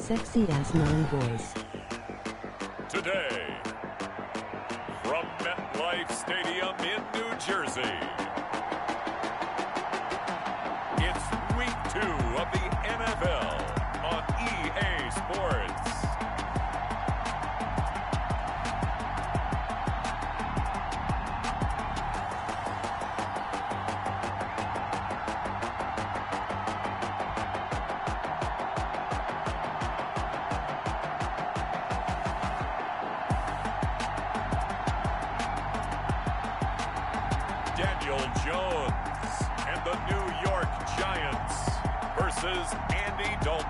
Sexy-ass 9 boys. Today, from MetLife Stadium in New Jersey, it's Week 2 of the NFL on EA Sports. Daniel Jones and the New York Giants versus Andy Dalton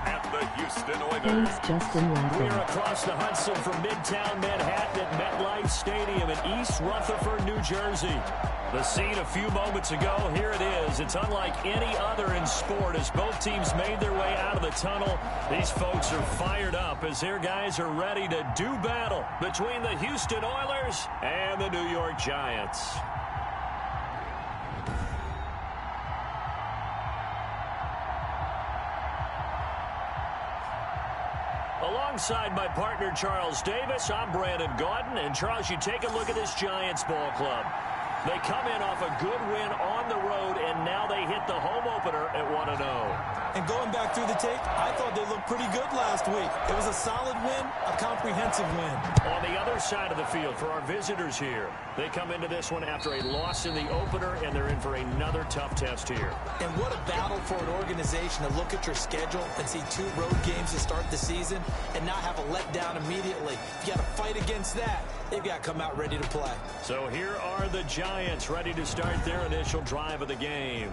and the Houston Oilers. Thanks, Justin Latham. We're across the Hudson from Midtown Manhattan at MetLife Stadium in East Rutherford, New Jersey. The scene a few moments ago, here it is. It's unlike any other in sport as both teams made their way out of the tunnel. These folks are fired up as their guys are ready to do battle between the Houston Oilers and the New York Giants. Alongside my partner, Charles Davis, I'm Brandon Gaudin. And, Charles, you take a look at this Giants ball club. They come in off a good win on the road, and now they hit the home opener at 1-0. And going back through the tape, I thought they looked pretty good last week. It was a solid win, a comprehensive win. On the other side of the field for our visitors here, they come into this one after a loss in the opener, and they're in for another tough test here. And what a battle for an organization to look at your schedule and see 2 road games to start the season and not have a letdown immediately. You got to fight against that. They've got to come out ready to play. So here are the Giants ready to start their initial drive of the game.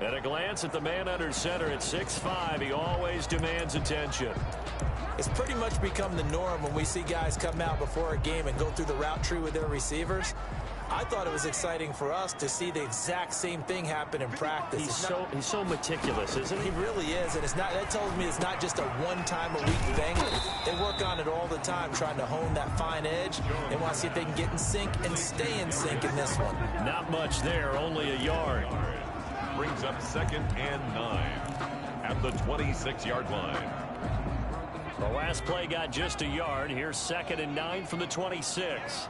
At a glance at the man under center at 6'5", he always demands attention. It's pretty much become the norm when we see guys come out before a game and go through the route tree with their receivers. I thought it was exciting for us to see the exact same thing happen in practice. He's so meticulous, isn't he? He really is, and that tells me it's not just a one-time-a-week thing. They work on it all the time, trying to hone that fine edge. They want to see if they can get in sync and stay in sync in this one. Not much there, only a yard. Brings up 2nd and 9 at the 26-yard line. The last play got just a yard. Here's 2nd and 9 from the 26.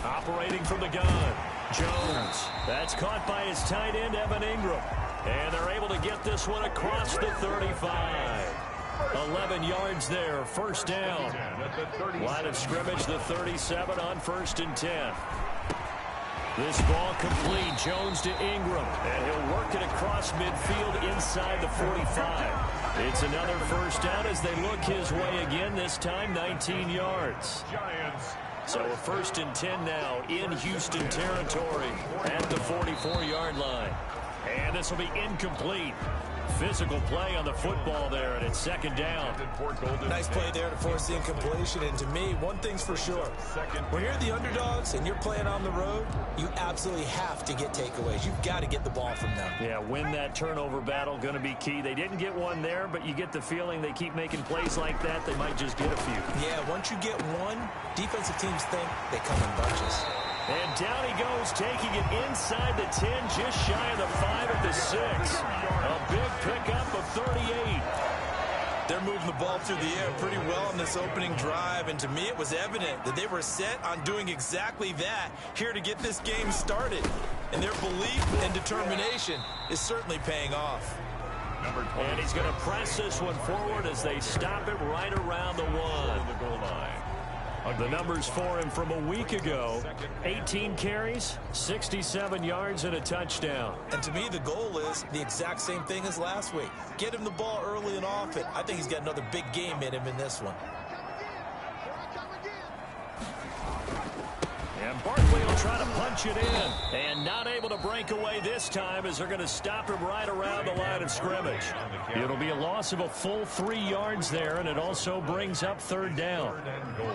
Operating from the gun, Jones. That's caught by his tight end, Evan Ingram. And they're able to get this one across the 35. 11 yards there, first down. Line of scrimmage, the 37 on 1st and 10. This ball complete, Jones to Ingram. And he'll work it across midfield inside the 45. It's another first down as they look his way again, this time 19 yards. So a 1st and 10 now in Houston territory at the 44-yard line. And this will be incomplete. Physical play on the football there, and it's 2nd down. Nice play there to force the incompletion. And to me, one thing's for sure. When you're the underdogs and you're playing on the road, you absolutely have to get takeaways. You've got to get the ball from them. Yeah, win that turnover battle, going to be key. They didn't get one there, but you get the feeling they keep making plays like that, they might just get a few. Yeah, once you get one, defensive teams think they come in bunches. And down he goes, taking it inside the 10, just shy of the 5 at the 6. A big pickup of 38. They're moving the ball through the air pretty well on this opening drive, and to me it was evident that they were set on doing exactly that here to get this game started. And their belief and determination is certainly paying off. And he's going to press this one forward as they stop it right around the 1. The goal line. The numbers for him from a week ago, 18 carries, 67 yards, and a touchdown. And to me, the goal is the exact same thing as last week. Get him the ball early and often. I think he's got another big game in him in this one. And Barkley will try to punch it in. And not able to break away this time as they're going to stop him right around the line of scrimmage. It'll be a loss of a full 3 yards there, and it also brings up 3rd down.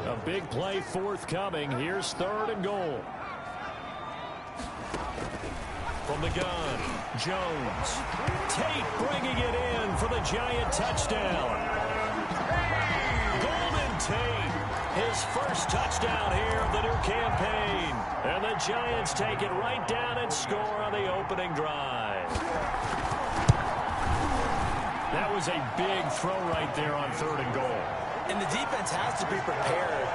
A big play forthcoming. Here's 3rd and goal. From the gun, Jones. Tate bringing it in for the Giant touchdown. Golden Tate. His first touchdown here of the new campaign. And the Giants take it right down and score on the opening drive. That was a big throw right there on 3rd and goal. And the defense has to be prepared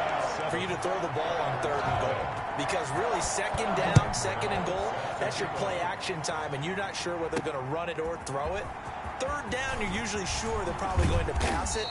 for you to throw the ball on 3rd and goal. Because really, 2nd down, 2nd and goal, that's your play action time, and you're not sure whether they're going to run it or throw it. 3rd down, you're usually sure they're probably going to pass it.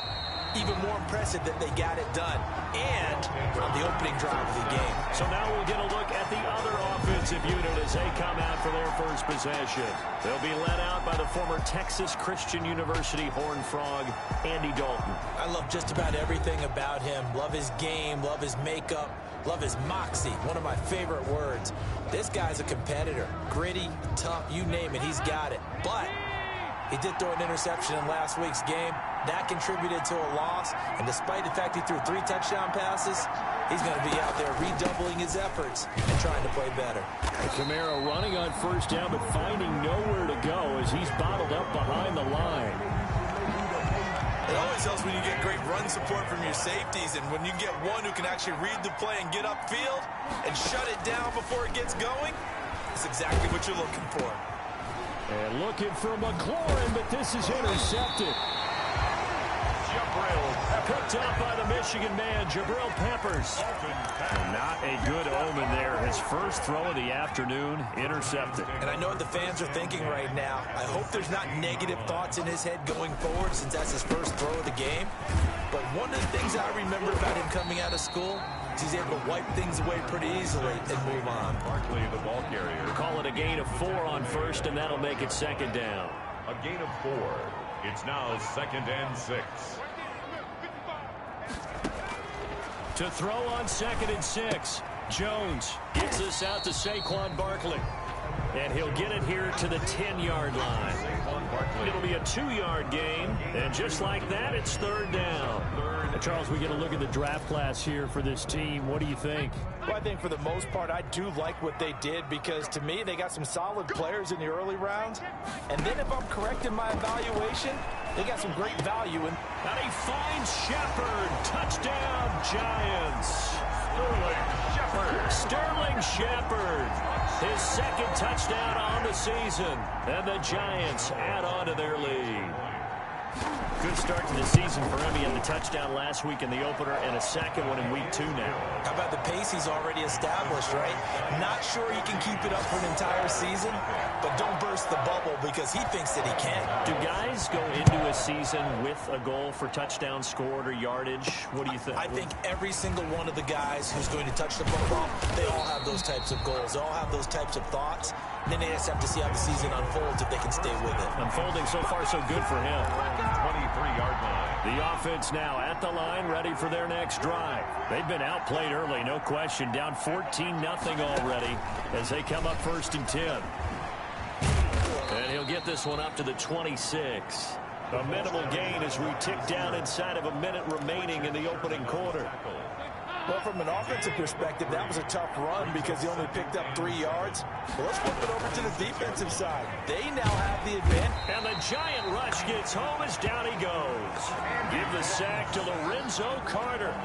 Even more impressive that they got it done. And on the opening drive of the game. So now we'll get a look at the other offensive unit as they come out for their first possession. They'll be led out by the former Texas Christian University Horned Frog, Andy Dalton. I love just about everything about him. Love his game, love his makeup, love his moxie. One of my favorite words. This guy's a competitor. Gritty, tough, you name it, he's got it. But he did throw an interception in last week's game. That contributed to a loss. And despite the fact he threw 3 touchdown passes, he's going to be out there redoubling his efforts and trying to play better. Camaro running on 1st down, but finding nowhere to go as he's bottled up behind the line. It always helps when you get great run support from your safeties, and when you get one who can actually read the play and get upfield and shut it down before it gets going, it's exactly what you're looking for. And looking for McLaurin, but this is intercepted. Picked up by the Michigan man, Jabril Peppers. Not a good omen there. His first throw of the afternoon, intercepted. And I know what the fans are thinking right now. I hope there's not negative thoughts in his head going forward since that's his first throw of the game. But one of the things I remember about him coming out of school is he's able to wipe things away pretty easily and move on. Barkley, the ball carrier. Call it a gain of 4 on 1st, and that'll make it 2nd down. A gain of 4. It's now 2nd and 6. To throw on 2nd and 6. Jones gets this out to Saquon Barkley. And he'll get it here to the 10-yard line. It'll be a 2-yard gain. And just like that, it's 3rd down. Charles, we get a look at the draft class here for this team. What do you think? Well, I think for the most part, I do like what they did because, to me, they got some solid players in the early rounds. And then if I'm correct in my evaluation, they got some great value. And he finds Shepard. Touchdown, Giants. Sterling Shepard. His 2nd touchdown on the season. And the Giants add on to their lead. Good start to the season for him. He had the touchdown last week in the opener and a 2nd one in week 2 now. How about the pace he's already established, right? Not sure he can keep it up for an entire season, but don't burst the bubble because he thinks that he can. Do guys go into a season with a goal for touchdown scored or yardage? What do you think? I think every single one of the guys who's going to touch the football, they all have those types of goals. They all have those types of thoughts. And then they just have to see how the season unfolds if they can stay with it. Unfolding so far so good for him. 23-yard line. The offense now at the line, ready for their next drive. They've been outplayed early, no question. Down 14-0 already as they come up 1st and 10. And he'll get this one up to the 26. A minimal gain as we tick down inside of a minute remaining in the opening quarter. well, from an offensive perspective, that was a tough run because he only picked up 3 yards. But let's flip it over to the defensive side. They now have the advantage. And the giant rush gets home as down he goes. Give the sack to Lorenzo Carter.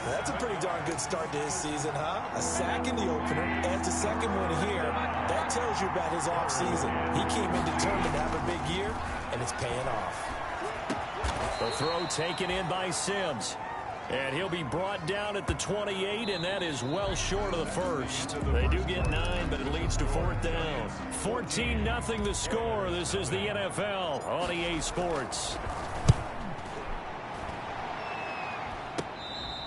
That's a pretty darn good start to his season, huh? A sack in the opener, and a second one here. That tells you about his offseason. He came in determined to have a big year, and it's paying off. The throw taken in by Sims. And he'll be brought down at the 28, and that is well short of the first. They do get 9, but it leads to 4th down. 14-0 the score. This is the NFL on EA Sports.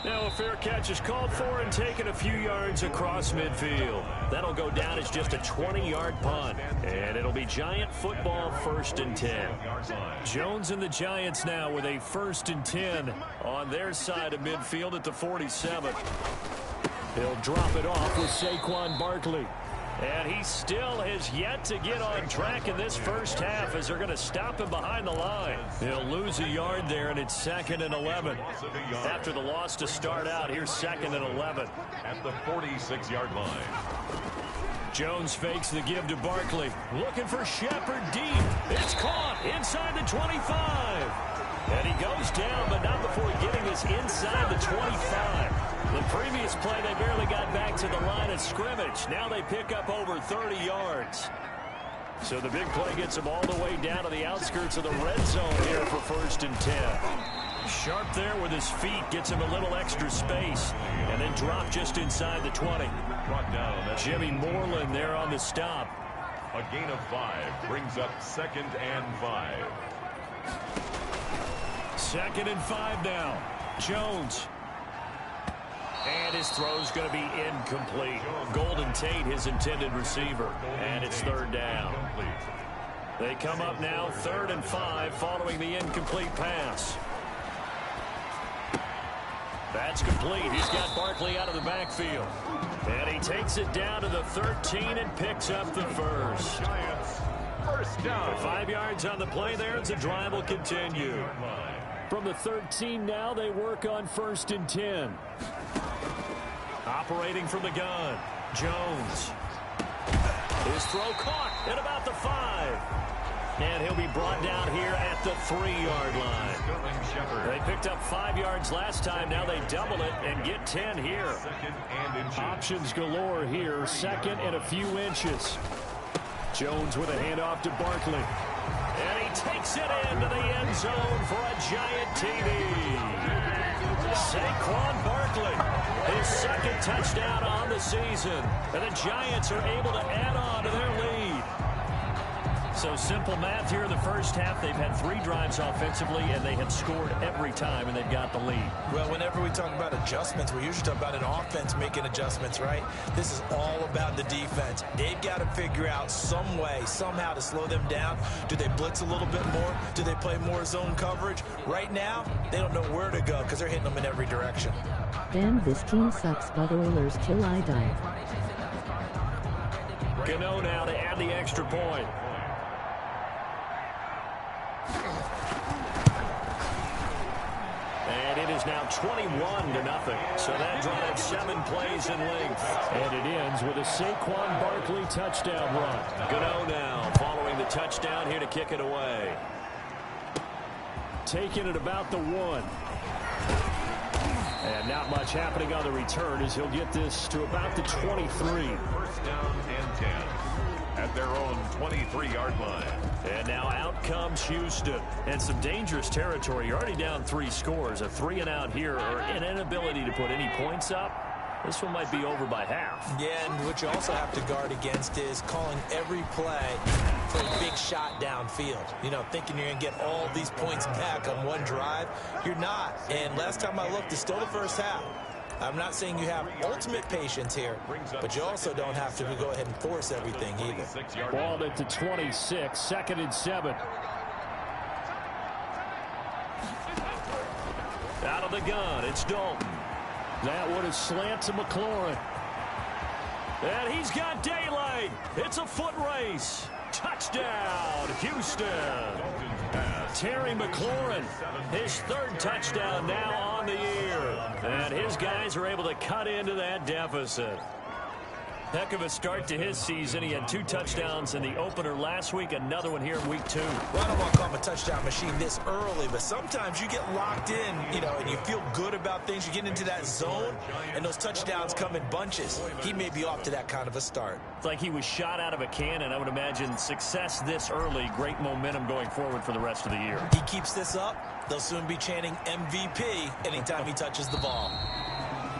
Now a fair catch is called for and taken a few yards across midfield. That'll go down as just a 20-yard punt. And it'll be Giant football 1st and 10. Jones and the Giants now with a 1st and 10 on their side of midfield at the 47. He'll drop it off with Saquon Barkley. And he still has yet to get on track in this first half as they're going to stop him behind the line. He'll lose a yard there, and it's 2nd and 11. After the loss to start out, here's 2nd and 11. At the 46-yard line. Jones fakes the give to Barkley. Looking for Shepard deep. It's caught inside the 25. And he goes down, but not before getting us inside the 25. The previous play, they barely got back to the line of scrimmage. Now they pick up over 30 yards. So the big play gets him all the way down to the outskirts of the red zone here for 1st and 10. Sharp there with his feet, gets him a little extra space, and then drop just inside the 20. Brought down. Jimmy Moreland there on the stop. A gain of 5 brings up 2nd and 5. 2nd and 5 now. Jones. And his throw's going to be incomplete. Golden Tate, his intended receiver. And it's 3rd down. They come up now 3rd and 5 following the incomplete pass. That's complete. He's got Barkley out of the backfield. And he takes it down to the 13 and picks up the first. First down. 5 yards on the play there as the drive will continue. From the 13 now, they work on 1st and 10. Operating from the gun, Jones. His throw caught at about the 5. And he'll be brought down here at the 3-yard line. They picked up 5 yards last time. Now they double it and get 10 here. Options galore here. 2nd and a few inches. Jones with a handoff to Barkley. And he takes it into the end zone for a giant TD. Saquon Barkley, his 2nd touchdown on the season. And the Giants are able to add on to their lead. So simple math here in the first half. They've had 3 drives offensively, and they have scored every time, and they've got the lead. Well, whenever we talk about adjustments, we usually talk about an offense making adjustments, right? This is all about the defense. They've got to figure out some way, somehow to slow them down. Do they blitz a little bit more? Do they play more zone coverage? Right now, they don't know where to go because they're hitting them in every direction. Damn, this team sucks, but Oilers till I die. Gano now to add the extra point. And it is now 21-0. So that drives 7 plays in length. And it ends with a Saquon Barkley touchdown run. Gano now following the touchdown here to kick it away. Taking it about the 1. And not much happening on the return as he'll get this to about the 23. 1st down and 10 at their own 23-yard line. And now out comes Houston. And some dangerous territory. You're already down 3 scores. A 3-and-out here, or an inability to put any points up. This one might be over by half. Yeah, and what you also have to guard against is calling every play for a big shot downfield. You know, thinking you're going to get all these points back on one drive. You're not. And last time I looked, it's still the first half. I'm not saying you have ultimate patience here, but you also don't have to go ahead and force everything either. Ball at the 26, 2nd and 7. Out of the gun, it's Dalton. That one is slant to McLaurin. And he's got daylight. It's a foot race. Touchdown, Houston. Terry McLaurin, his 3rd touchdown now on the year. And his guys are able to cut into that deficit. Heck of a start to his season. He had 2 touchdowns in the opener last week, another one here in week 2. Well, I don't want to call him a touchdown machine this early, but sometimes you get locked in, you know, and you feel good about things. You get into that zone, and those touchdowns come in bunches. He may be off to that kind of a start. It's like he was shot out of a cannon. I would imagine success this early, great momentum going forward for the rest of the year. He keeps this up, they'll soon be chanting MVP anytime he touches the ball.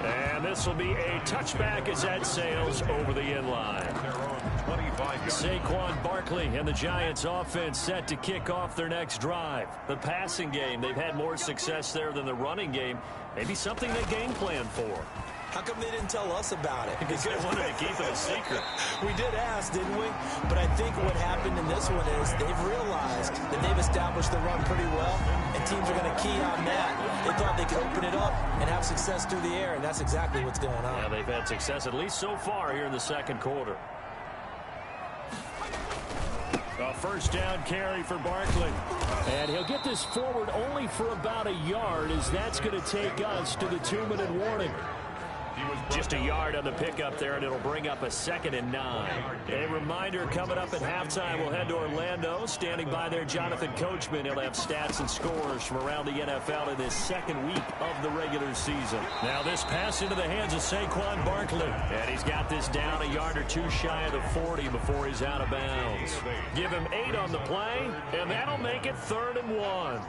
And this will be a touchback as that sails over the end line. Saquon Barkley and the Giants offense set to kick off their next drive. The passing game, they've had more success there than the running game. Maybe something they game plan for. How come they didn't tell us about it? Because they wanted to keep it a secret. We did ask, didn't we? But I think what happened in this one is they've realized that they've established the run pretty well, and teams are going to key on that. They thought they could open it up and have success through the air, and that's exactly what's going on. Yeah, they've had success at least so far here in the 2nd quarter. A 1st down carry for Barkley. And he'll get this forward only for about a yard, as that's going to take us to the 2-minute warning. Just a yard on the pickup there, and it'll bring up a 2nd and 9. A reminder, coming up at halftime, we'll head to Orlando. Standing by there, Jonathan Coachman. He'll have stats and scores from around the NFL in this 2nd week of the regular season. Now this pass into the hands of Saquon Barkley. And he's got this down a yard or two shy of the 40 before he's out of bounds. Give him 8 on the play, and that'll make it 3rd and 1.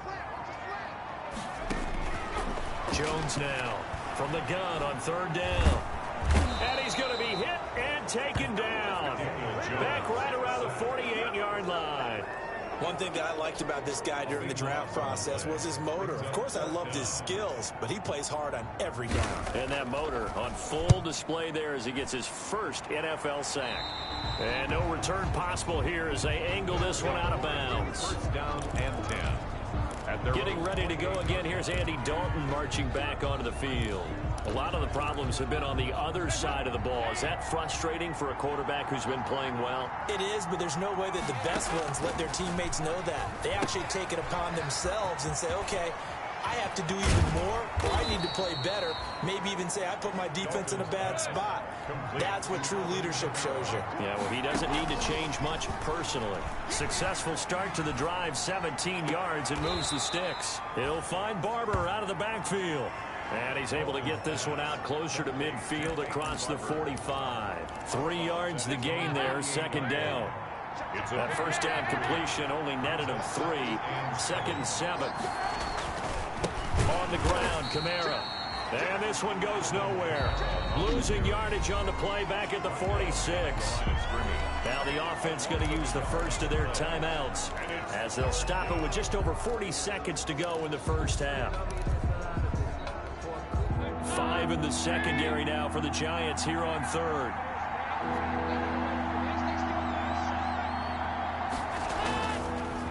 Jones now from the gun on 3rd down. And he's going to be hit and taken down. Back right around the 48-yard line. One thing that I liked about this guy during the draft process was his motor. Of course, I loved his skills, but he plays hard on every down. And that motor on full display there as he gets his first NFL sack. And no return possible here as they angle this one out of bounds. 1st down and 10. Getting ready to go again. Here's Andy Dalton marching back onto the field. A lot of the problems have been on the other side of the ball. Is that frustrating for a quarterback who's been playing well? It is, but there's no way that the best ones let their teammates know that. They actually take it upon themselves and say, okay, I have to do even more, or I need to play better. Maybe even say I put my defense in a bad spot. That's what true leadership shows you. Yeah, well, he doesn't need to change much personally. Successful start to the drive, 17 yards, and moves the sticks. He'll find Barber out of the backfield. And he's able to get this one out closer to midfield across the 45. 3 yards the gain there, 2nd down. That 1st down completion only netted him 3. 2nd and 7. On the ground, Kamara. And this one goes nowhere. Losing yardage on the play back at the 46. Now the offense going to use the first of their timeouts as they'll stop it with just over 40 seconds to go in the 1st half. 5 in the secondary now for the Giants here on 3rd.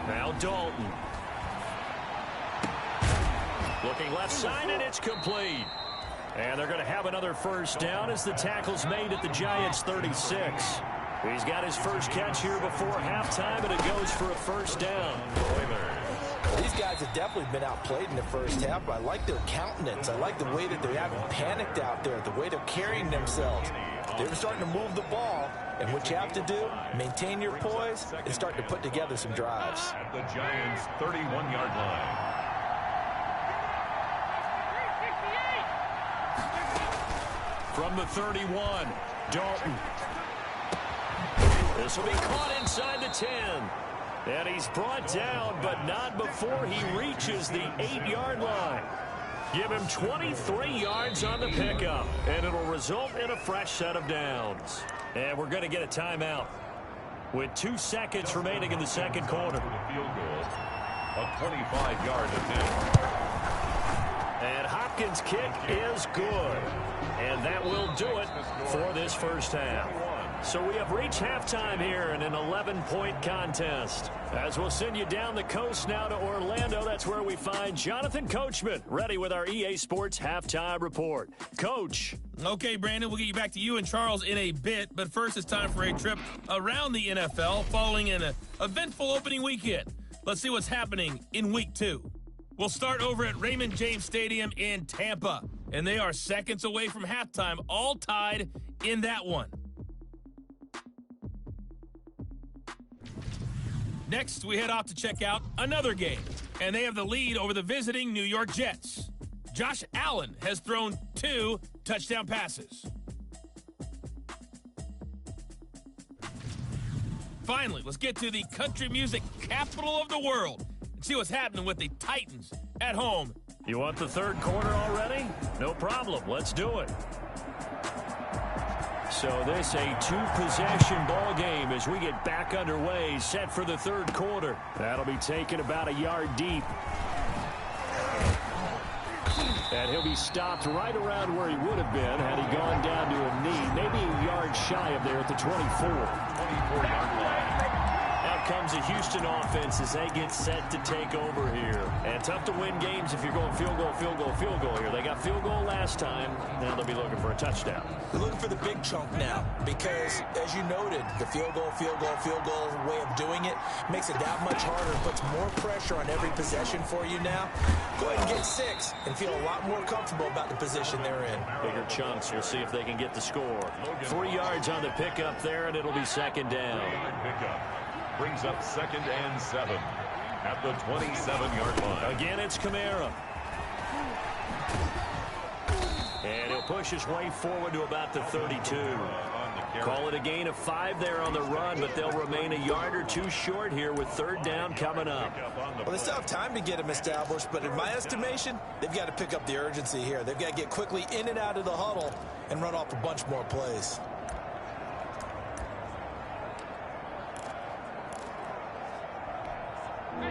Now Dalton. Looking left side, and it's complete. And they're going to have another 1st down as the tackle's made at the Giants' 36. He's got his first catch here before halftime, and it goes for a 1st down. These guys have definitely been outplayed in the 1st half, but I like their countenance. I like the way that they haven't panicked out there, the way they're carrying themselves. They're starting to move the ball, and what you have to do, maintain your poise and start to put together some drives. At the Giants' 31-yard line. From the 31, Dalton. This will be caught inside the 10. And he's brought down, but not before he reaches the 8-yard line. Give him 23 yards on the pickup, and it'll result in a fresh set of downs. And we're going to get a timeout with 2 seconds remaining in the 2nd quarter. Field goal, a 25-yard attempt. And Hopkins' kick is good. And that will do it for this 1st half. So we have reached halftime here in an 11-point contest. As we'll send you down the coast now to Orlando, that's where we find Jonathan Coachman, ready with our EA Sports Halftime Report. Coach. Okay, Brandon, we'll get you back to you and Charles in a bit, but first it's time for a trip around the NFL following an eventful opening weekend. Let's see what's happening in Week 2. We'll start over at Raymond James Stadium in Tampa, and they are seconds away from halftime, all tied in that one. Next, we head off to check out another game, and they have the lead over the visiting New York Jets. Josh Allen has thrown 2 touchdown passes. Finally, let's get to the country music capital of the world and see what's happening with the Titans at home. You want the 3rd quarter already? No problem. Let's do it. So this a 2-possession ball game as we get back underway, set for the 3rd quarter. That'll be taken about a yard deep. And he'll be stopped right around where he would have been had he gone down to a knee, maybe a yard shy of there at the 24. 24-yard line. Now comes the Houston offense as they get set to take over here. And tough to win games if you're going field goal, field goal, field goal here. They got field goal last time. Now they'll be looking for a touchdown. They're looking for the big chunk now because, as you noted, the field goal way of doing it makes it that much harder, puts more pressure on every possession for you now. Go ahead and get 6 and feel a lot more comfortable about the position they're in. Bigger chunks. We'll see if they can get the score. 3 yards on the pickup there, and it'll be second down. Pickup brings up 2nd and 7 at the 27-yard line. Again, it's Kamara. And he'll push his way forward to about the 32. Call it a gain of 5 there on the run, but they'll remain a yard or 2 short here with 3rd down coming up. Well, they still have time to get him established, but in my estimation, they've got to pick up the urgency here. They've got to get quickly in and out of the huddle and run off a bunch more plays.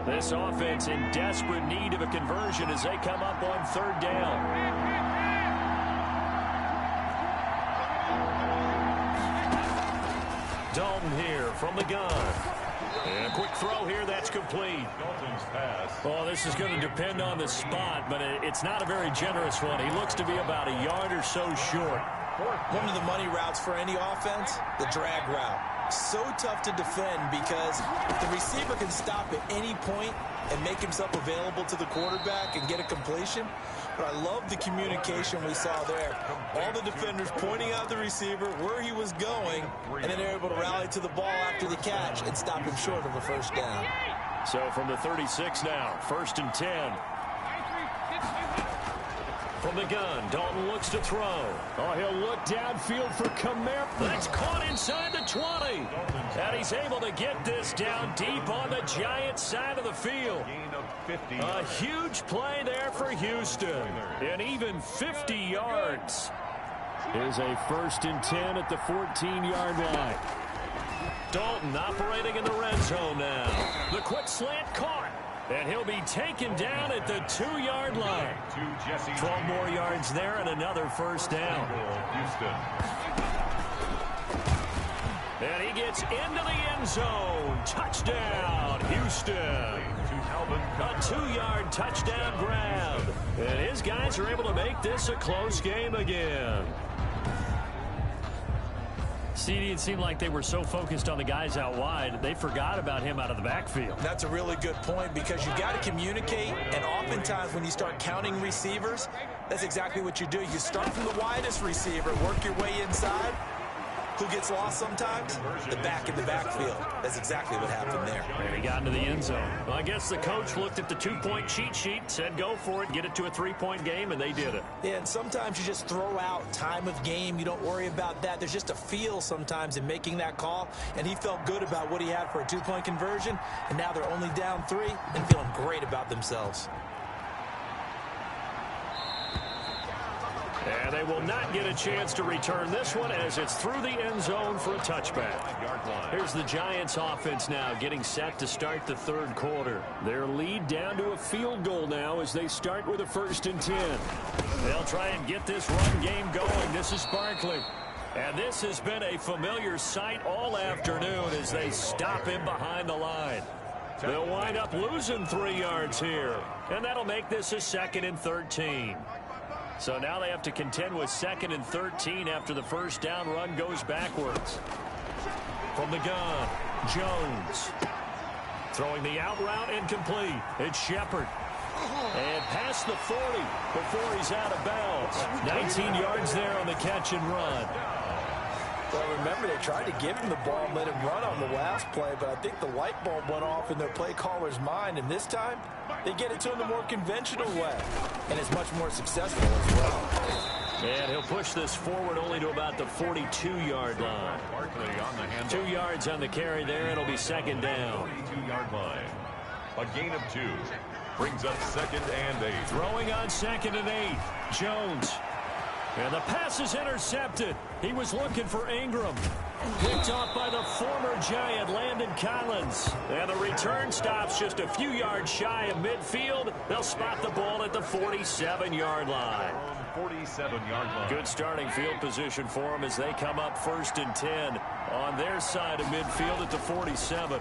This offense in desperate need of a conversion as they come up on 3rd down. Dalton here from the gun. And a quick throw here, that's complete. Dalton's pass. Well, this is going to depend on the spot, but it's not a very generous one. He looks to be about a yard or so short. One of the money routes for any offense, the drag route. So tough to defend because the receiver can stop at any point and make himself available to the quarterback and get a completion. But I love the communication we saw there. All the defenders pointing out the receiver, where he was going, and then they're able to rally to the ball after the catch and stop him short of a 1st down. So from the 36 now, 1st and 10. From the gun, Dalton looks to throw. Oh, he'll look downfield for Kamara. That's caught inside the 20. And he's able to get this down deep on the Giants side of the field. A huge play there for Houston. And even 50 yards. Here's a 1st and 10 at the 14-yard line. Dalton operating in the red zone now. The quick slant caught. And he'll be taken down at the 2-yard line. 12 more yards there and another 1st down. And he gets into the end zone. Touchdown, Houston. A 2-yard touchdown grab. And his guys are able to make this a close game again. CD, it seemed like they were so focused on the guys out wide, they forgot about him out of the backfield. That's a really good point because you got to communicate, and oftentimes when you start counting receivers, that's exactly what you do. You start from the widest receiver, work your way inside. Who gets lost sometimes? The back in the backfield. That's exactly what happened there. And he got into the end zone. Well, I guess the coach looked at the 2-point cheat sheet, said go for it, get it to a 3-point game, and they did it. Yeah, and sometimes you just throw out time of game. You don't worry about that. There's just a feel sometimes in making that call, and he felt good about what he had for a 2-point conversion, and now they're only down 3 and feeling great about themselves. And they will not get a chance to return this one as it's through the end zone for a touchback. Here's the Giants offense now getting set to start the 3rd quarter. Their lead down to a field goal now as they start with a 1st and 10. They'll try and get this run game going. This is Barkley. And this has been a familiar sight all afternoon as they stop him behind the line. They'll wind up losing 3 yards here. And that'll make this a 2nd and 13. So now they have to contend with 2nd and 13 after the 1st down run goes backwards. From the gun, Jones. Throwing the out route incomplete. It's Shepard. And past the 40 before he's out of bounds. 19 yards there on the catch and run. Well, remember, they tried to give him the ball and let him run on the last play, but I think the light bulb went off in their play caller's mind, and this time they get it to him the more conventional way, and it's much more successful as well. And he'll push this forward only to about the 42-yard line. 2 yards on the carry there. It'll be 2nd down. 42-yard line. A gain of 2. Brings up 2nd and 8. Throwing on 2nd and 8. Jones. And the pass is intercepted. He was looking for Ingram. Picked off by the former Giant, Landon Collins. And the return stops just a few yards shy of midfield. They'll spot the ball at the 47-yard line. 47-yard line. Good starting field position for them as they come up 1st and 10 on their side of midfield at the 47.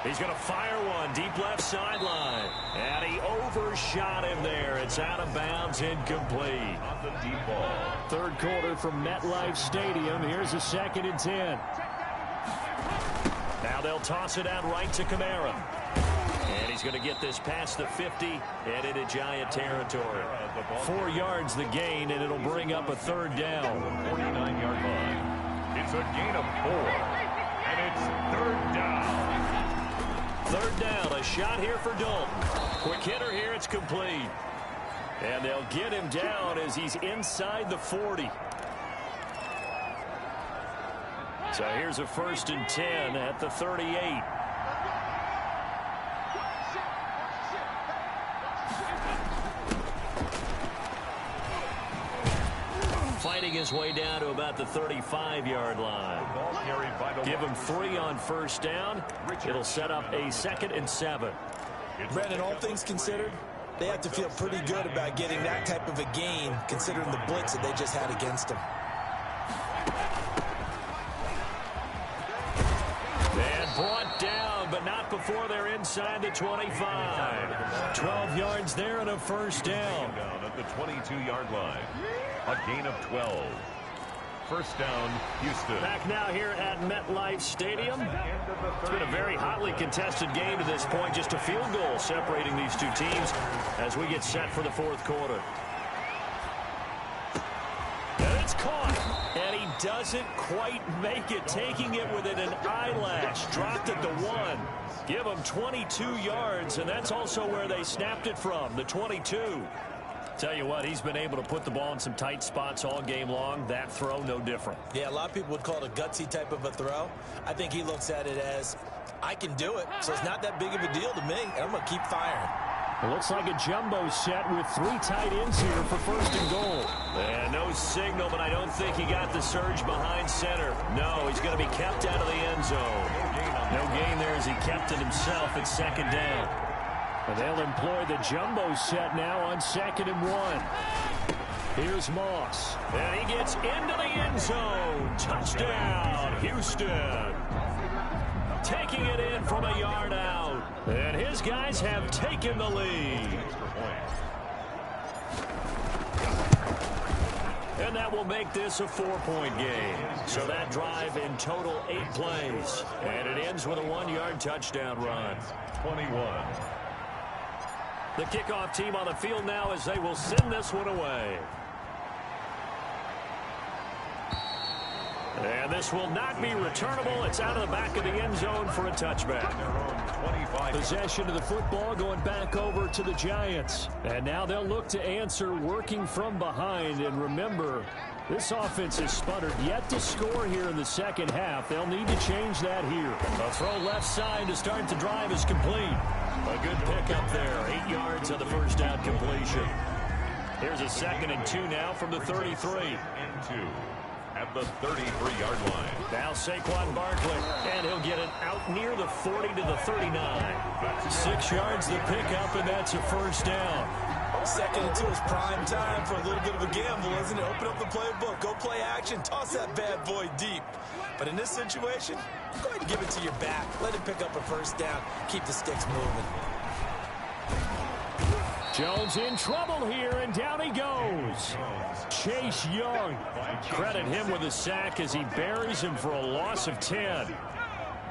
He's going to fire one deep left sideline. And he overshot him there. It's out of bounds, incomplete. On the deep ball. Third quarter from MetLife Stadium. Here's a 2nd and 10. Now they'll toss it out right to Kamara. And he's going to get this past the 50 and into Giant territory. 4 yards the gain, and it'll bring up a 3rd down. 49-yard line. It's a gain of 4. And it's 3rd down. 3rd down, a shot here for Dalton. Quick hitter here, it's complete. And they'll get him down as he's inside the 40. So here's a 1st and 10 at the 38. Fighting his way down to about the 35-yard line. Give him 3 on 1st down. It'll set up a 2nd and 7. Brandon, all things considered, they have to feel pretty good about getting that type of a gain, considering the blitz that they just had against them. And brought down, but not before they're inside the 25. 12 yards there and a 1st down. Down at the 22-yard line. A gain of 12. 1st down, Houston. Back now here at MetLife Stadium. It's been a very hotly contested game to this point. Just a field goal separating these two teams as we get set for the 4th quarter. And it's caught. And he doesn't quite make it, taking it within an eyelash. Dropped at the 1. Give him 22 yards, and that's also where they snapped it from, the 22. Tell you what, he's been able to put the ball in some tight spots all game long. That throw, no different. Yeah, a lot of people would call it a gutsy type of a throw. I think he looks at it as, I can do it, so it's not that big of a deal to me, and I'm going to keep firing. It looks like a jumbo set with 3 tight ends here for 1st and goal. And no signal, but I don't think he got the surge behind center. No, he's going to be kept out of the end zone. No gain there as he kept it himself at 2nd down. And they'll employ the jumbo set now on 2nd and 1. Here's Moss. And he gets into the end zone. Touchdown, Houston. Taking it in from a yard out. And his guys have taken the lead. And that will make this a 4-point game. So that drive in total 8 plays. And it ends with a 1-yard touchdown run. 21. The kickoff team on the field now as they will send this one away. And this will not be returnable. It's out of the back of the end zone for a touchback. Possession of the football going back over to the Giants. And now they'll look to answer working from behind. And remember, this offense has sputtered yet to score here in the 2nd half. They'll need to change that here. A throw left side to start the drive is complete. A good pickup there. 8 yards on the 1st down completion. Here's a 2nd and 2 now from the 33. And 2 at the 33-yard line. Now Saquon Barkley, and he'll get it out near the 40 to the 39. 6 yards the pickup, and that's a 1st down. 2nd and 2 is prime time for a little bit of a gamble, isn't it? Open up the playbook, go play action, toss that bad boy deep. But in this situation, go ahead and give it to your back. Let him pick up a 1st down. Keep the sticks moving. Jones in trouble here, and down he goes. Chase Young. Credit him with a sack as he buries him for a loss of 10.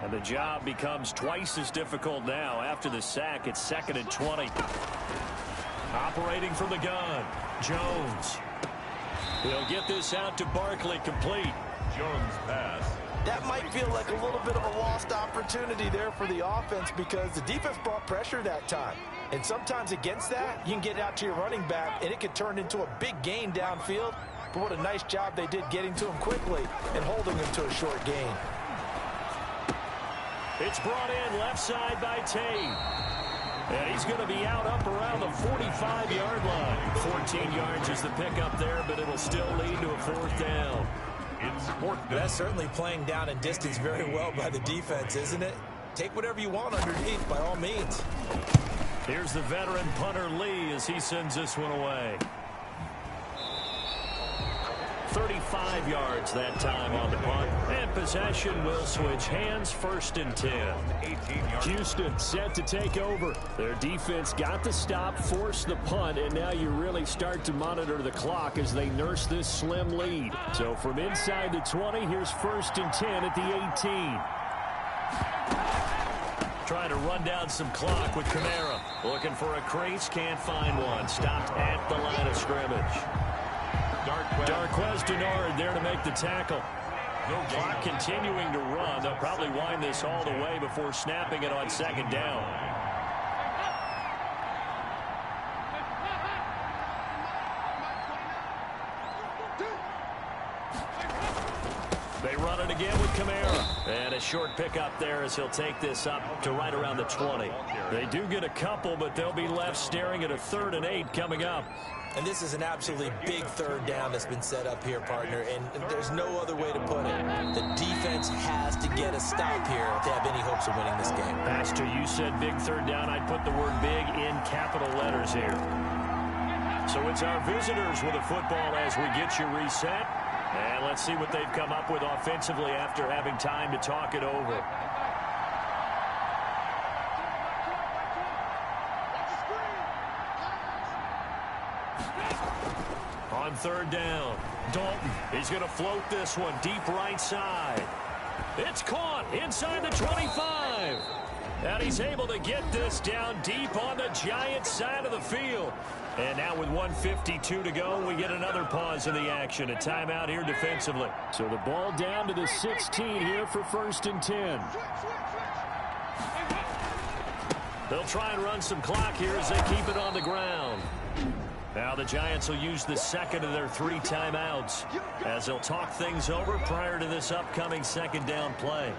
And the job becomes twice as difficult now. After the sack, it's 2nd and 20. Operating from the gun, Jones. He'll get this out to Barkley, complete. Jones pass. That might feel like a little bit of a lost opportunity there for the offense because the defense brought pressure that time. And sometimes against that, you can get out to your running back, and it could turn into a big gain downfield. But what a nice job they did getting to him quickly and holding him to a short gain. It's brought in left side by Tate. And he's going to be out up around the 45-yard line. 14 yards is the pickup there, but it'll still lead to a 4th down. It's 4th down. That's certainly playing down in distance very well by the defense, isn't it? Take whatever you want underneath, by all means. Here's the veteran punter Lee as he sends this one away. 35 yards that time on the punt. And possession will switch hands, 1st and 10. Houston set to take over. Their defense got the stop, forced the punt, and now you really start to monitor the clock as they nurse this slim lead. So from inside the 20, here's 1st and 10 at the 18. Trying to run down some clock with Kamara. Looking for a crease, can't find one. Stopped at the line of scrimmage. Darquez Denard there to make the tackle. Clock continuing to run. They'll probably wind this all the way before snapping it on 2nd down. They run it again with Kamara. And a short pickup there as he'll take this up to right around the 20. They do get a couple, but they'll be left staring at a 3rd and 8 coming up. And this is an absolutely big 3rd down that's been set up here, partner, and there's no other way to put it. The defense has to get a stop here if they have any hopes of winning this game. Pastor, you said big 3rd down. I'd put the word big in capital letters here. So it's our visitors with the football as we get you reset. And let's see what they've come up with offensively after having time to talk it over. On 3rd down, Dalton. He's going to float this one deep right side. It's caught inside the 25. And he's able to get this down deep on the Giants side of the field. And now with 1:52 to go, we get another pause in the action. A timeout here defensively. So the ball down to the 16 here for 1st and 10. They'll try and run some clock here as they keep it on the ground. Now the Giants will use the 2nd of their 3 timeouts as they'll talk things over prior to this upcoming 2nd down play.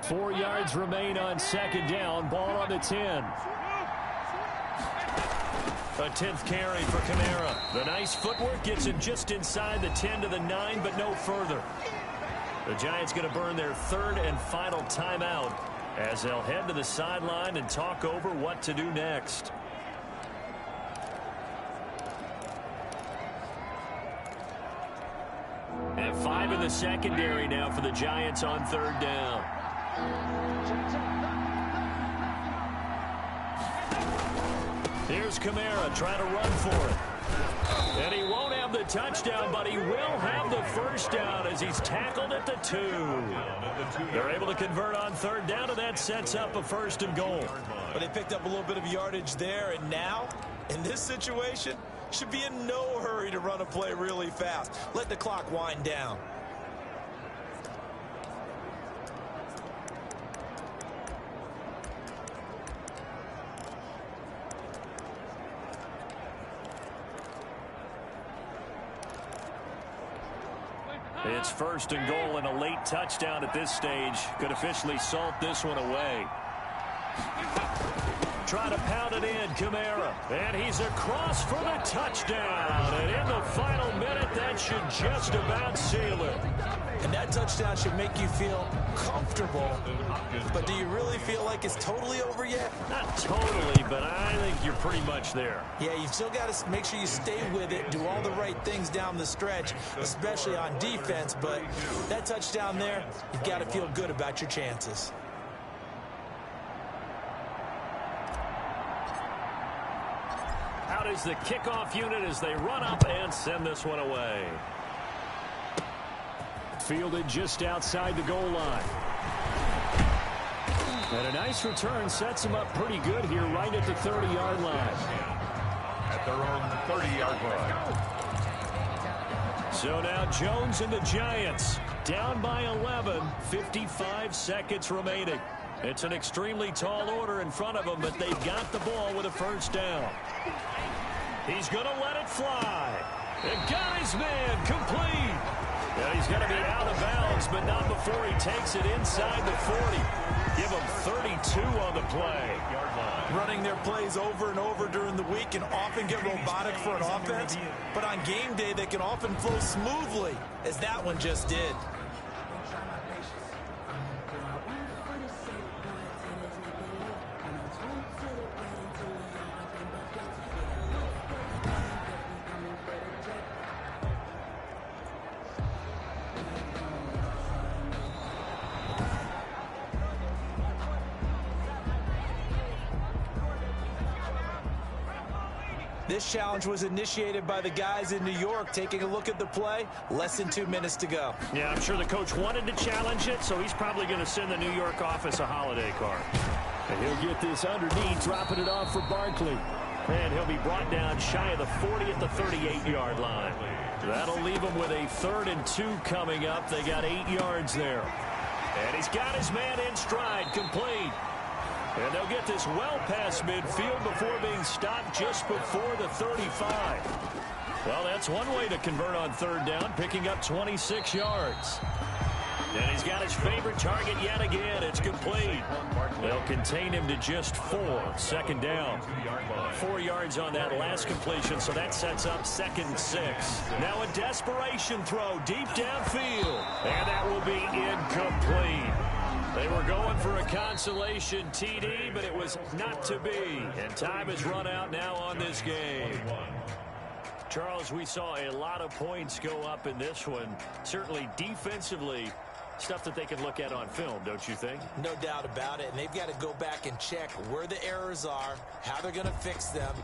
Four yards remain on 2nd down. Ball on the 10. A 10th carry for Kamara. The nice footwork gets him just inside the 10 to the 9, but no further. The Giants going to burn their 3rd and final timeout as they'll head to the sideline and talk over what to do next. And 5 in the secondary now for the Giants on 3rd down. Here's Kamara trying to run for it. And he won't have the touchdown, but he will have the 1st down as he's tackled at the 2. They're able to convert on 3rd down, and that sets up a 1st and goal. But they picked up a little bit of yardage there, and now, in this situation, should be in no hurry to run a play really fast. Let the clock wind down. It's 1st and goal, and a late touchdown at this stage could officially salt this one away. Try to pound it in, Kamara. And he's across for the touchdown. And in the final minute, that should just about seal it. And that touchdown should make you feel comfortable. But do you really feel like it's totally over yet? Not totally, but I think you're pretty much there. Yeah, you've still got to make sure you stay with it, do all the right things down the stretch, especially on defense. But that touchdown there, you've got to feel good about your chances. Out is the kickoff unit as they run up and send this one away. Fielded just outside the goal line. And a nice return sets him up pretty good here right at the 30-yard line. At their own 30-yard line. So now Jones and the Giants down by 11, 55 seconds remaining. It's an extremely tall order in front of them, but they've got the ball with a 1st down. He's going to let it fly. And got his man complete. Now he's going to be out of bounds, but not before he takes it inside the 40. Give him 32 on the play. Running their plays over and over during the week can often get robotic for an offense, but on game day they can often flow smoothly, as that one just did. this challenge was initiated by the guys in New York. Taking a look at the play, less than 2 minutes to go. Yeah, I'm sure the coach wanted to challenge it, so he's probably going to send the New York office a holiday card. And he'll get this underneath, dropping it off for Barkley. And he'll be brought down shy of the 40 at the 38-yard line. That'll leave him with a 3rd and 2 coming up. They got 8 yards there. And he's got his man in stride, complete. And they'll get this well past midfield before being stopped just before the 35. Well, that's one way to convert on 3rd down, picking up 26 yards. And he's got his favorite target yet again. It's complete. They'll contain him to just 4. 2nd down. 4 yards on that last completion, so that sets up 2nd and 6. Now a desperation throw deep downfield. And that will be incomplete. They were going for a consolation TD, but it was not to be. And time has run out now on this game. Charles, we saw a lot of points go up in this one. Certainly defensively, stuff that they can look at on film, don't you think? No doubt about it. And they've got to go back and check where the errors are, how they're going to fix them,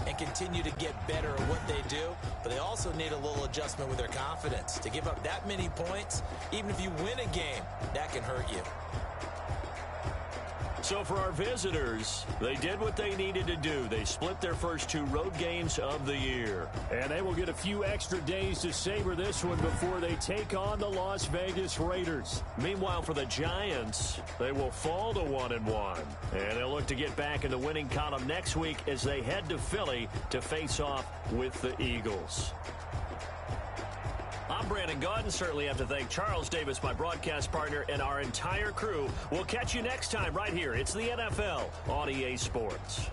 and continue to get better at what they do. But they also need a little adjustment with their confidence. To give up that many points, even if you win a game, that can hurt you. So for our visitors, they did what they needed to do. They split their first 2 road games of the year. And they will get a few extra days to savor this one before they take on the Las Vegas Raiders. Meanwhile, for the Giants, they will fall to 1-1. And they'll look to get back in the winning column next week as they head to Philly to face off with the Eagles. I'm Brandon Gaudin. Certainly have to thank Charles Davis, my broadcast partner, and our entire crew. We'll catch you next time right here. It's the NFL on EA Sports.